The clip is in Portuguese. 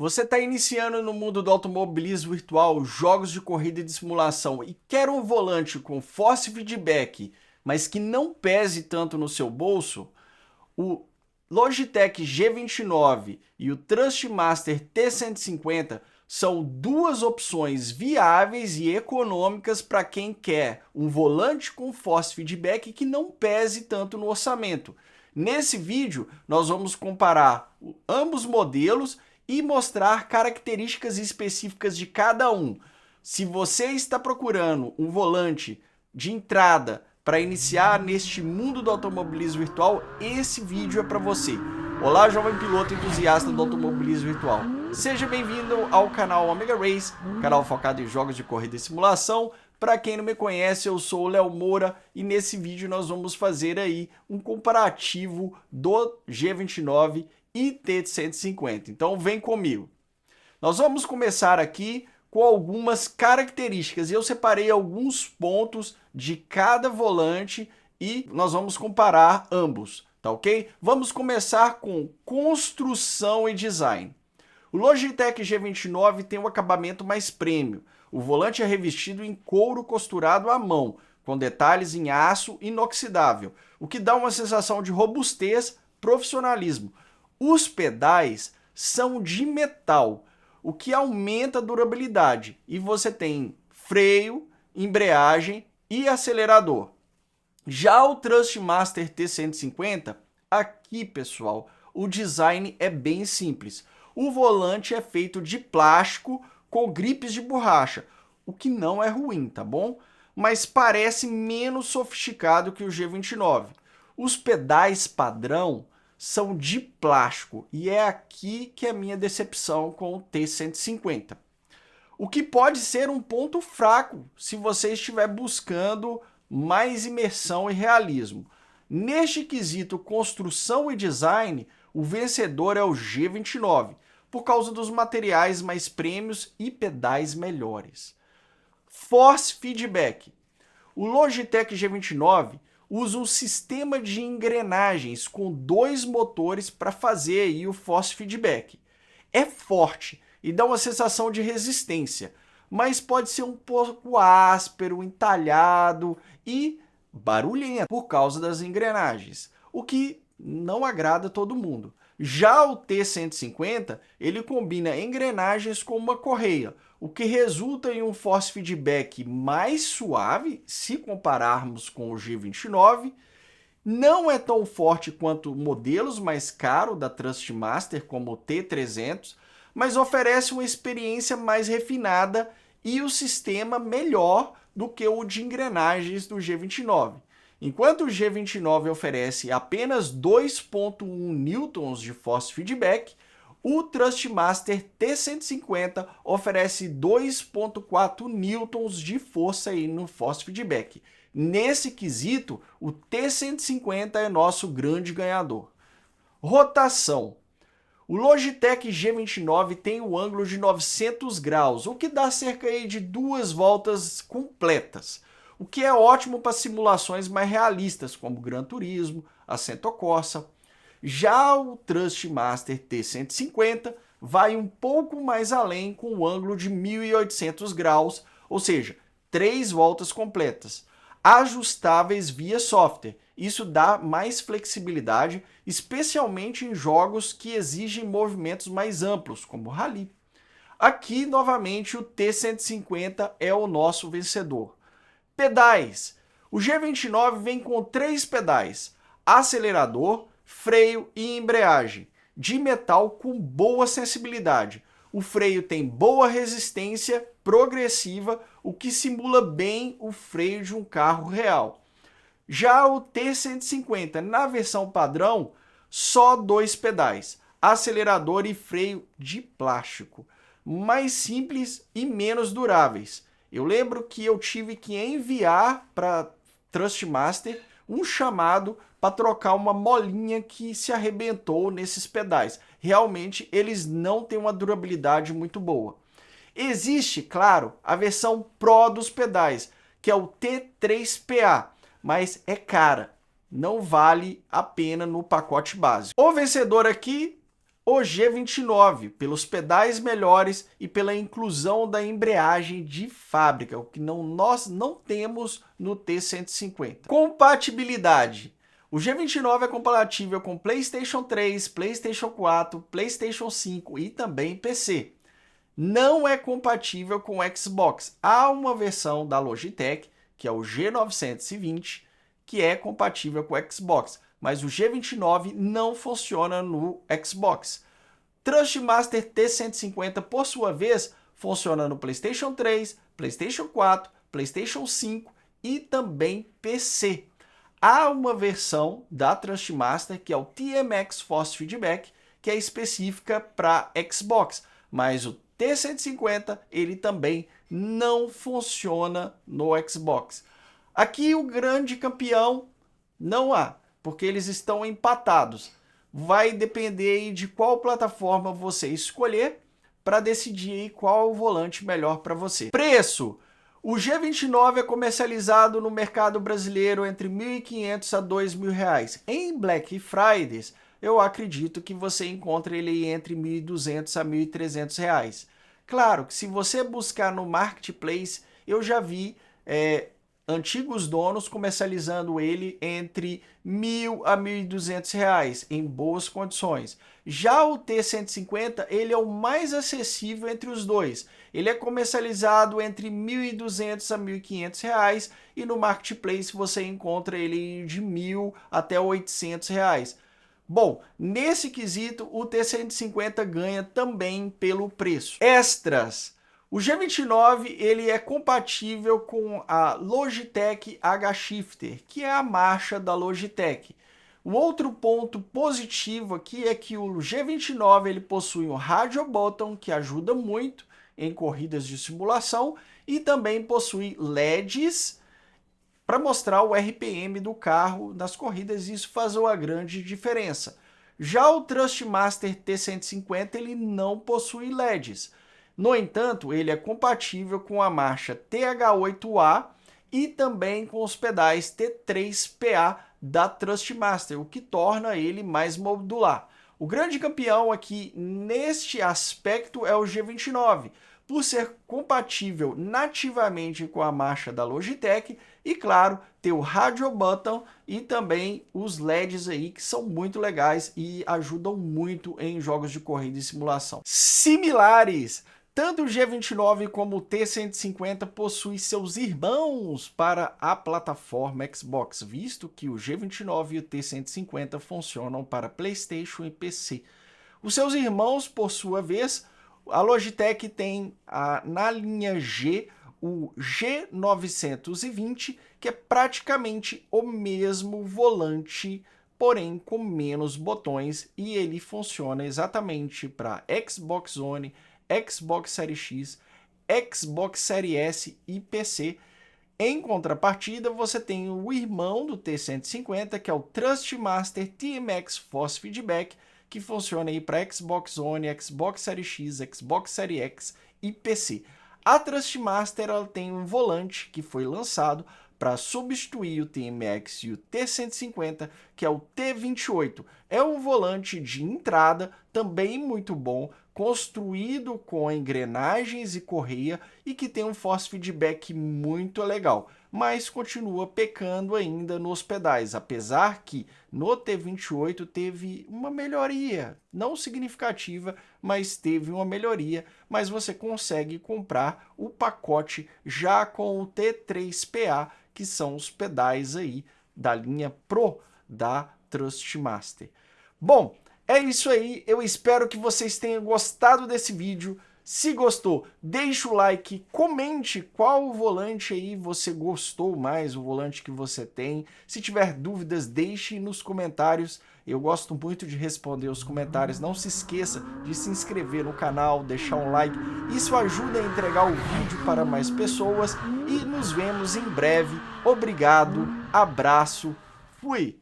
Você está iniciando no mundo do automobilismo virtual, jogos de corrida e de simulação e quer um volante com force feedback, mas que não pese tanto no seu bolso? O Logitech G29 e o Trustmaster T150 são duas opções viáveis e econômicas para quem quer um volante com force feedback que não pese tanto no orçamento. Nesse vídeo, nós vamos comparar ambos modelos e mostrar características específicas de cada um. Se você está procurando um volante de entrada para iniciar neste mundo do automobilismo virtual, esse vídeo é para você. Olá, jovem piloto entusiasta do automobilismo virtual. Seja bem-vindo ao canal Omega Race, canal focado em jogos de corrida e simulação. Para quem não me conhece, eu sou o Léo Moura e nesse vídeo nós vamos fazer aí um comparativo do G29 e T150. Então vem comigo. Nós vamos começar aqui com algumas características e eu separei alguns pontos de cada volante e nós vamos comparar ambos, tá ok? Vamos começar com construção e design. O Logitech G29 tem um acabamento mais premium. O volante é revestido em couro costurado à mão, com detalhes em aço inoxidável, o que dá uma sensação de robustez, profissionalismo. Os pedais são de metal, o que aumenta a durabilidade, e você tem freio, embreagem e acelerador. Já o Trustmaster T150, aqui pessoal, o design é bem simples. O volante é feito de plástico com gripes de borracha, o que não é ruim, tá bom? Mas parece menos sofisticado que o G29. Os pedais padrão são de plástico e é aqui que é a minha decepção com o T150. O que pode ser um ponto fraco se você estiver buscando mais imersão e realismo. Neste quesito construção e design, o vencedor é o G29, por causa dos materiais mais premiums e pedais melhores. Force feedback. O Logitech G29 usa um sistema de engrenagens com 2 motores para fazer aí o force feedback. É forte e dá uma sensação de resistência, mas pode ser um pouco áspero, entalhado e barulhento por causa das engrenagens, o que não agrada todo mundo. Já o T150, ele combina engrenagens com uma correia, o que resulta em um force feedback mais suave, se compararmos com o G29. Não é tão forte quanto modelos mais caros da Trustmaster, como o T300, mas oferece uma experiência mais refinada e o sistema melhor do que o de engrenagens do G29. Enquanto o G29 oferece apenas 2,1 newtons de force feedback, o Trustmaster T150 oferece 2,4 newtons de força aí no force feedback. Nesse quesito, o T150 é nosso grande ganhador. Rotação. O Logitech G29 tem um ângulo de 900 graus, o que dá cerca de 2 voltas completas, o que é ótimo para simulações mais realistas, como Gran Turismo, Assetto Corsa. Já o Trustmaster T150 vai um pouco mais além com um ângulo de 1800 graus, ou seja, 3 voltas completas, ajustáveis via software. Isso dá mais flexibilidade, especialmente em jogos que exigem movimentos mais amplos, como Rally. Aqui, novamente, o T150 é o nosso vencedor. Pedais. O G29 vem com 3 pedais, acelerador, freio e embreagem, de metal com boa sensibilidade. O freio tem boa resistência progressiva, o que simula bem o freio de um carro real. Já o T150, na versão padrão, só 2 pedais, acelerador e freio de plástico, mais simples e menos duráveis. Eu lembro que eu tive que enviar para Trustmaster um chamado para trocar uma molinha que se arrebentou nesses pedais. Realmente eles não têm uma durabilidade muito boa. Existe, claro, a versão Pro dos pedais, que é o T3PA, mas é cara, não vale a pena no pacote básico. O vencedor aqui, o G29, pelos pedais melhores e pela inclusão da embreagem de fábrica, o que nós não temos no T150. Compatibilidade. O G29 é compatível com PlayStation 3, PlayStation 4, PlayStation 5 e também PC. Não é compatível com Xbox. Há uma versão da Logitech, que é o G920, que é compatível com Xbox, mas o G29 não funciona no Xbox. Thrustmaster T150, por sua vez, funciona no PlayStation 3, PlayStation 4, PlayStation 5 e também PC. Há uma versão da Thrustmaster, que é o TMX Force Feedback, que é específica para Xbox, mas o T150 ele também não funciona no Xbox. Aqui o grande campeão não há, porque eles estão empatados. Vai depender aí de qual plataforma você escolher para decidir aí qual o volante melhor para você. Preço. O G29 é comercializado no mercado brasileiro entre R$ 1.500 a R$ 2.000. Em Black Fridays, eu acredito que você encontra ele entre R$ 1.200 a R$ 1.300. Claro que se você buscar no Marketplace, eu já vi antigos donos comercializando ele entre R$ 1.000 a R$ 1.200 em boas condições. Já o T150, ele é o mais acessível entre os dois. Ele é comercializado entre R$ 1.200 a R$ 1.500 e no Marketplace você encontra ele de R$ 1.000 até R$ 800. Bom, nesse quesito o T150 ganha também pelo preço. Extras. O G29 ele é compatível com a Logitech H-Shifter, que é a marcha da Logitech. O outro ponto positivo aqui é que o G29 ele possui um Radio Button, que ajuda muito em corridas de simulação, e também possui LEDs para mostrar o RPM do carro nas corridas, e isso faz uma grande diferença. Já o Thrustmaster T150 ele não possui LEDs. No entanto, ele é compatível com a marcha TH8A e também com os pedais T3PA da Thrustmaster, o que torna ele mais modular. O grande campeão aqui neste aspecto é o G29, por ser compatível nativamente com a marcha da Logitech e, claro, ter o Radio Button e também os LEDs aí que são muito legais e ajudam muito em jogos de corrida e simulação. Similares. Tanto o G29 como o T150 possuem seus irmãos para a plataforma Xbox, visto que o G29 e o T150 funcionam para PlayStation e PC. Os seus irmãos, por sua vez, a Logitech tem na linha G o G920, que é praticamente o mesmo volante, porém com menos botões, e ele funciona exatamente para Xbox One, Xbox Series X, Xbox Series S e PC. Em contrapartida, você tem o irmão do T150, que é o Thrustmaster TMX Force Feedback, que funciona aí para Xbox One, Xbox Series X, Xbox Series X e PC. A Thrustmaster ela tem um volante que foi lançado para substituir o TMX e o T150, que é o T28. É um volante de entrada, também muito bom, construído com engrenagens e correia e que tem um force feedback muito legal, mas continua pecando ainda nos pedais, apesar que no T28 teve uma melhoria, não significativa, mas teve uma melhoria, mas você consegue comprar o pacote já com o T3PA, que são os pedais aí da linha Pro da Thrustmaster. Bom, é isso aí, eu espero que vocês tenham gostado desse vídeo. Se gostou, deixa o like, comente qual volante aí você gostou mais, o volante que você tem. Se tiver dúvidas, deixe nos comentários. Eu gosto muito de responder os comentários. Não se esqueça de se inscrever no canal, deixar um like. Isso ajuda a entregar o vídeo para mais pessoas. E nos vemos em breve. Obrigado, abraço, fui!